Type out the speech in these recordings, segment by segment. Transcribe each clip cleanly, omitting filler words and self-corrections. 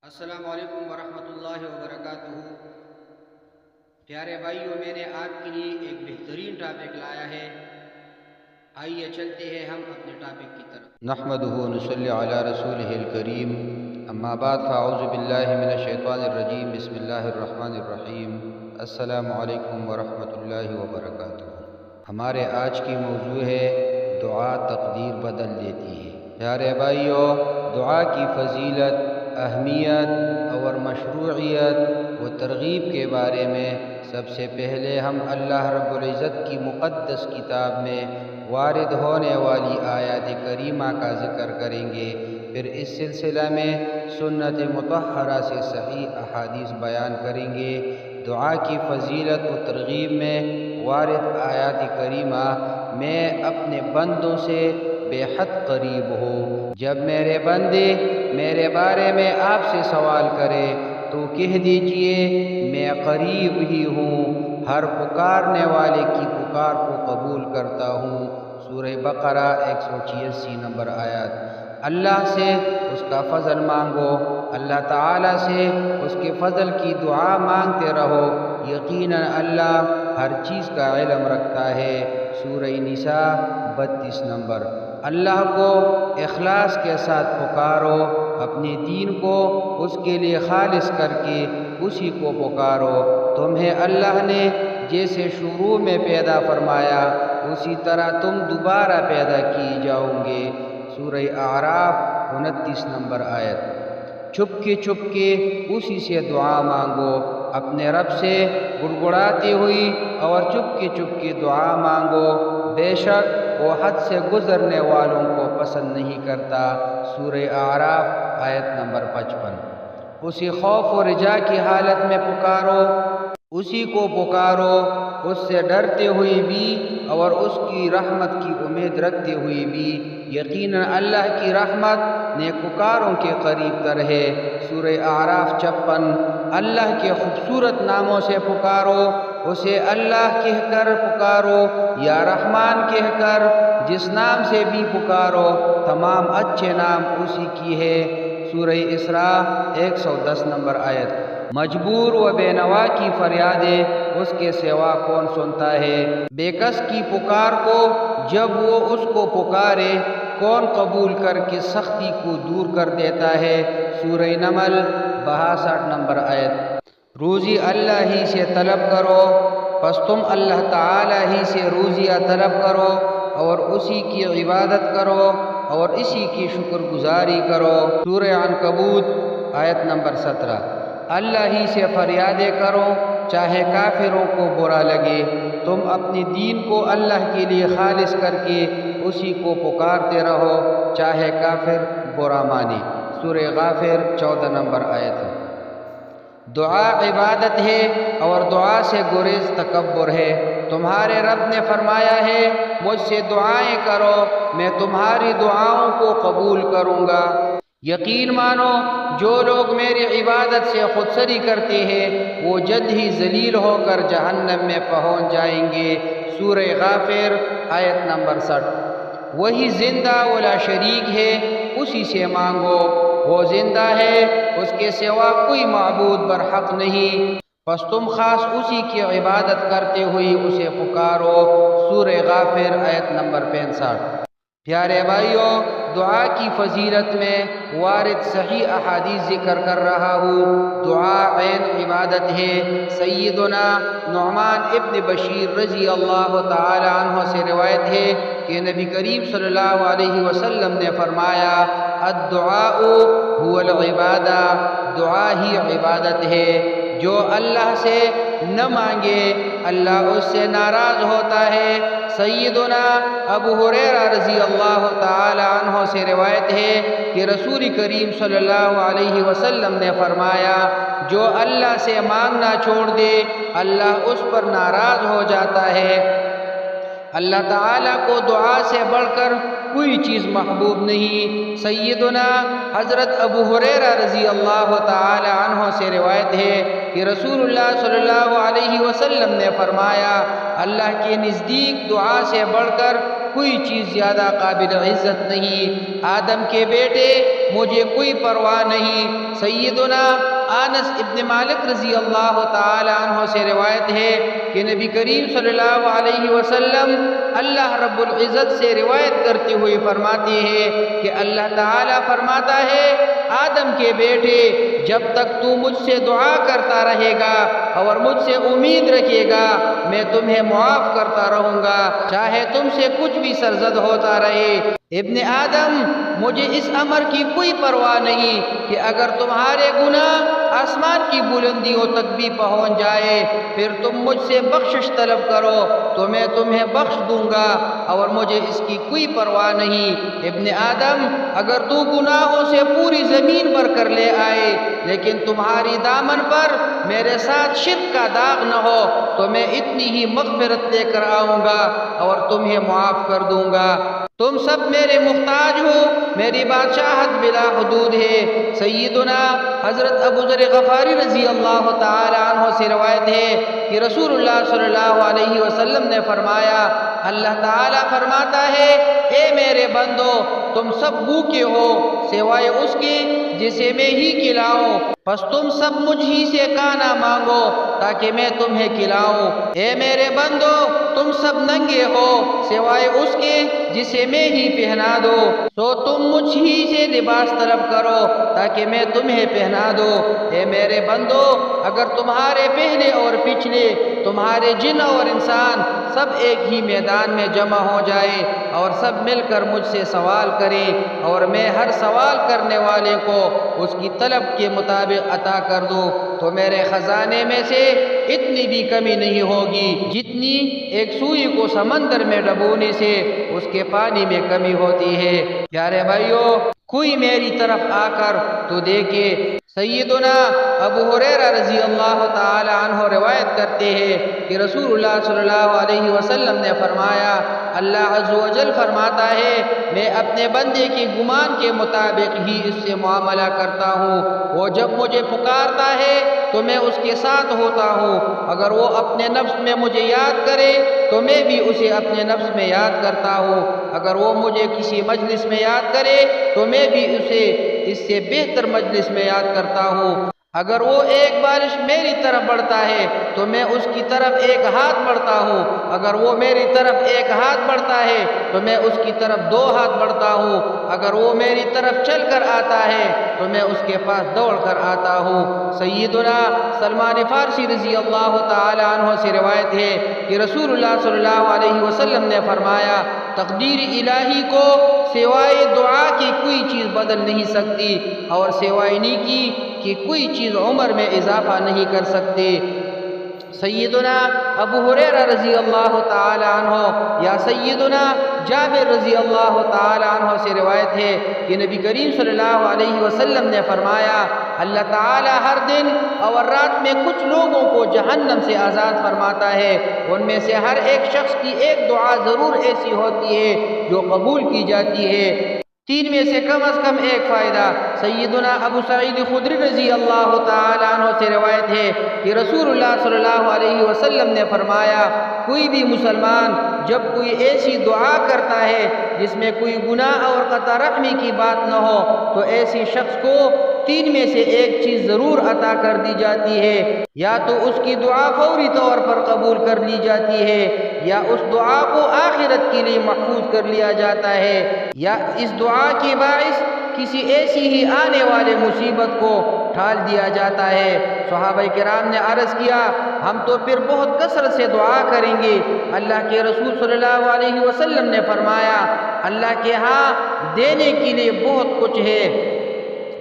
السلام علیکم ورحمۃ اللہ وبرکاتہ۔ پیارے بھائیوں، میں نے آپ کے لیے ایک بہترین ٹاپک لایا ہے۔ آئیے چلتے ہیں ہم اپنے ٹاپک کی طرف۔ نحمدہ ونصلی علی رسولہ الکریم، اما بعد فاعوذ باللہ من الشیطان الرجیم، بسم اللہ الرحمن الرحیم۔ السلام علیکم ورحمۃ اللہ وبرکاتہ۔ ہمارے آج کی موضوع ہے دعا تقدیر بدل دیتی ہے۔ پیارے بھائیوں، دعا کی فضیلت، اہمیت اور مشروعیت و ترغیب کے بارے میں سب سے پہلے ہم اللہ رب العزت کی مقدس کتاب میں وارد ہونے والی آیات کریمہ کا ذکر کریں گے، پھر اس سلسلہ میں سنت مطہرہ سے صحیح احادیث بیان کریں گے۔ دعا کی فضیلت و ترغیب میں وارد آیات کریمہ میں اپنے بندوں سے بے حد قریب ہوں۔ جب میرے بندے میرے بارے میں آپ سے سوال کرے تو کہہ دیجئے میں قریب ہی ہوں، ہر پکارنے والے کی پکار کو قبول کرتا ہوں۔ سورہ بقرہ 186 نمبر آیات۔ اللہ سے اس کا فضل مانگو، اللہ تعالیٰ سے اس کے فضل کی دعا مانگتے رہو، یقیناً اللہ ہر چیز کا علم رکھتا ہے۔ سورہ نساء 32 نمبر۔ اللہ کو اخلاص کے ساتھ پکارو، اپنے دین کو اس کے لیے خالص کر کے اسی کو پکارو۔ تمہیں اللہ نے جیسے شروع میں پیدا فرمایا اسی طرح تم دوبارہ پیدا کیے جاؤ گے۔ سورہ اعراف 29 نمبر آیت۔ چھپ کے اسی سے دعا مانگو، اپنے رب سے گڑگڑاتی ہوئی اور چپ کے دعا مانگو، بے شک وہ حد سے گزرنے والوں کو پسند نہیں کرتا۔ سورہ اعراف آیت نمبر 55۔ اسی خوف و رجا کی حالت میں پکارو، اسی کو پکارو، اس سے ڈرتے ہوئے بھی اور اس کی رحمت کی امید رکھتے ہوئے بھی، یقیناً اللہ کی رحمت نیکوکاروں کے قریب تر ہے۔ سورہ اعراف 56۔ اللہ کے خوبصورت ناموں سے پکارو، اسے اللہ کہہ کر پکارو یا رحمان کہہ کر، جس نام سے بھی پکارو تمام اچھے نام اسی کی ہے۔ سورہ اسراء 110 نمبر آیت۔ مجبور و بے نوا کی فریادیں اس کے سوا کون سنتا ہے؟ بے کس کی پکار کو جب وہ اس کو پکارے کون قبول کر کے سختی کو دور کر دیتا ہے؟ سورہ نمل 62 نمبر آیت۔ روزی اللہ ہی سے طلب کرو، پس تم اللہ تعالی ہی سے روزیہ طلب کرو اور اسی کی عبادت کرو اور اسی کی شکر گزاری کرو۔ سورہ عنکبوت آیت نمبر 17۔ اللہ ہی سے فریادیں کرو چاہے کافروں کو برا لگے، تم اپنے دین کو اللہ کے لیے خالص کر کے اسی کو پکارتے رہو چاہے کافر برا مانے۔ سورہ غافر 14 نمبر آیت۔ دعا عبادت ہے اور دعا سے گریز تکبر ہے۔ تمہارے رب نے فرمایا ہے مجھ سے دعائیں کرو میں تمہاری دعاؤں کو قبول کروں گا۔ یقین مانو جو لوگ میری عبادت سے خودسری کرتے ہیں وہ جلد ہی ذلیل ہو کر جہنم میں پہنچ جائیں گے۔ سورہ غافر آیت نمبر 60۔ وہی زندہ ولا شریک ہے، اسی سے مانگو، وہ زندہ ہے، اس کے سوا کوئی معبود برحق نہیں، پس تم خاص اسی کی عبادت کرتے ہوئے اسے پکارو۔ سورہ غافر آیت نمبر 65۔ پیارے بھائیوں، دعا کی فضیلت میں وارد صحیح احادیث ذکر کر رہا ہوں۔ دعا عین عبادت ہے۔ سیدنا نعمان ابن بشیر رضی اللہ تعالی عنہ سے روایت ہے کہ نبی کریم صلی اللہ علیہ وسلم نے فرمایا الدعاء هو العبادہ، دعا ہی عبادت ہے۔ جو اللہ سے نہ مانگے اللہ اس سے ناراض ہوتا ہے۔ سیدنا ابو ہریرہ رضی اللہ تعالی عنہ سے روایت ہے کہ رسول کریم صلی اللہ علیہ وسلم نے فرمایا جو اللہ سے مانگنا چھوڑ دے اللہ اس پر ناراض ہو جاتا ہے۔ اللہ تعالیٰ کو دعا سے بڑھ کر کوئی چیز محبوب نہیں۔ سیدنا حضرت ابو ہریرہ رضی اللہ تعالی عنہ سے روایت ہے کہ رسول اللہ صلی اللہ علیہ وسلم نے فرمایا، اللہ کے نزدیک دعا سے بڑھ کر کوئی چیز زیادہ قابل عزت نہیں۔ آدم کے بیٹے مجھے کوئی پرواہ نہیں۔ سیدنا انس ابن مالک رضی اللہ تعالی عنہ سے روایت ہے کہ نبی کریم صلی اللہ علیہ وسلم اللہ رب العزت سے روایت کرتے ہوئے فرماتے ہیں کہ اللہ تعالی فرماتا ہے، آدم کے بیٹے جب تک تو مجھ سے دعا کرتا رہے گا اور مجھ سے امید رکھے گا میں تمہیں معاف کرتا رہوں گا، چاہے تم سے کچھ بھی سرزد ہوتا رہے۔ ابن آدم مجھے اس امر کی کوئی پرواہ نہیں کہ اگر تمہارے گناہ آسمان کی بلندیوں تک بھی پہنچ جائے پھر تم مجھ سے بخشش طلب کرو تو میں تمہیں بخش دوں گا، اور مجھے اس کی کوئی پرواہ نہیں۔ ابن آدم اگر تو گناہوں سے پوری زمین پر کر لے آئے لیکن تمہاری دامن پر میرے ساتھ شرک کا داغ نہ ہو تو میں اتنی ہی مغفرت لے کر آؤں گا اور تمہیں معاف کر دوں گا۔ تم سب میرے محتاج ہو، میری بادشاہت بلا حدود ہے۔ سیدنا حضرت ابو ذر غفاری رضی اللہ تعالی عنہ سے روایت ہے کہ رسول اللہ صلی اللہ علیہ وسلم نے فرمایا، اللہ تعالی فرماتا ہے، اے میرے بندو تم سب بھوکے ہو سوائے اس کے جسے میں ہی کھلاؤں، پس تم سب مجھ ہی سے کھانا مانگو تاکہ میں تمہیں کھلاؤں۔ اے میرے بندو تم سب ننگے ہو سوائے اس کے جسے میں ہی پہنا دو، سو تم مجھ ہی سے لباس طلب کرو تاکہ میں تمہیں پہنا دوں۔ اے میرے بندو اگر تمہارے پہلے اور پچھلے، تمہارے جن اور انسان سب ایک ہی میدان میں جمع ہو جائے اور سب مل کر مجھ سے سوال کریں اور میں ہر سوال کرنے والے کو اس کی طلب کے مطابق عطا کر دوں تو میرے خزانے میں سے اتنی بھی کمی نہیں ہوگی جتنی ایک سوئی کو سمندر میں ڈبونے سے اس کے پانی میں کمی ہوتی ہے۔ پیارے بھائیو، کوئی میری طرف آ کر تو دیکھے۔ سیدنا ابو ہریرہ رضی اللہ تعالی عنہ روایت کرتے ہیں کہ رسول اللہ صلی اللہ علیہ وسلم نے فرمایا، اللہ عز و جل فرماتا ہے، میں اپنے بندے کی گمان کے مطابق ہی اس سے معاملہ کرتا ہوں، وہ جب مجھے پکارتا ہے تو میں اس کے ساتھ ہوتا ہوں، اگر وہ اپنے نفس میں مجھے یاد کرے تو میں بھی اسے اپنے نفس میں یاد کرتا ہوں، اگر وہ مجھے کسی مجلس میں یاد کرے تو میں بھی اسے اس سے بہتر مجلس میں یاد کرتا ہوں، اگر وہ ایک بارش میری طرف بڑھتا ہے تو میں اس کی طرف ایک ہاتھ بڑھتا ہوں، اگر وہ میری طرف ایک ہاتھ بڑھتا ہے تو میں اس کی طرف دو ہاتھ بڑھتا ہوں، اگر وہ میری طرف چل کر آتا ہے تو میں اس کے پاس دوڑ کر آتا ہوں۔ سیدنا سلمان فارسی رضی اللہ تعالی عنہ سے روایت ہے کہ رسول اللہ صلی اللہ علیہ وسلم نے فرمایا، تقدیر الہی کو سوائے دعا کی کوئی چیز بدل نہیں سکتی اور سوائے نیکی کی کوئی چیز عمر میں اضافہ نہیں کر سکتی۔ سیدنا ابو ہریرہ رضی اللہ تعالی عنہ یا سیدنا جابر رضی اللہ تعالی عنہ سے روایت ہے کہ نبی کریم صلی اللہ علیہ وسلم نے فرمایا، اللہ تعالی ہر دن اور رات میں کچھ لوگوں کو جہنم سے آزاد فرماتا ہے، ان میں سے ہر ایک شخص کی ایک دعا ضرور ایسی ہوتی ہے جو قبول کی جاتی ہے، تین میں سے کم از کم ایک فائدہ۔ سیدنا ابو سعید خدری رضی اللہ تعالی عنہ سے روایت ہے کہ رسول اللہ صلی اللہ علیہ وسلم نے فرمایا، کوئی بھی مسلمان جب کوئی ایسی دعا کرتا ہے جس میں کوئی گناہ اور قطع رحمی کی بات نہ ہو تو ایسی شخص کو تین میں سے ایک چیز ضرور عطا کر دی جاتی ہے، یا تو اس کی دعا فوری طور پر قبول کر لی جاتی ہے، یا اس دعا کو آخرت کے لیے محفوظ کر لیا جاتا ہے، یا اس دعا کے باعث کسی ایسی ہی آنے والے مصیبت کو ٹال دیا جاتا ہے۔ صحابہ کرام نے عرض کیا، ہم تو پھر بہت کثرت سے دعا کریں گے؟ اللہ کے رسول صلی اللہ علیہ وسلم نے فرمایا، اللہ کے ہاں دینے کے لیے بہت کچھ ہے۔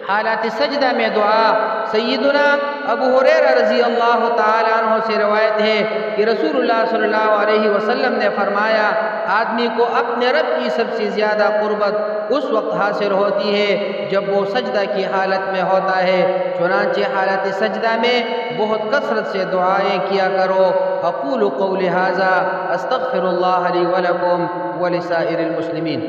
حالات سجدہ میں دعا۔ سیدنا ابو ہریرہ رضی اللہ تعالی عنہ سے روایت ہے کہ رسول اللہ صلی اللہ علیہ وسلم نے فرمایا، آدمی کو اپنے رب کی سب سے زیادہ قربت اس وقت حاصل ہوتی ہے جب وہ سجدہ کی حالت میں ہوتا ہے، چنانچہ حالت سجدہ میں بہت کثرت سے دعائیں کیا کرو۔ اقول قولی ھذا استغفر اللہ لی ولکم ولسائر المسلمین۔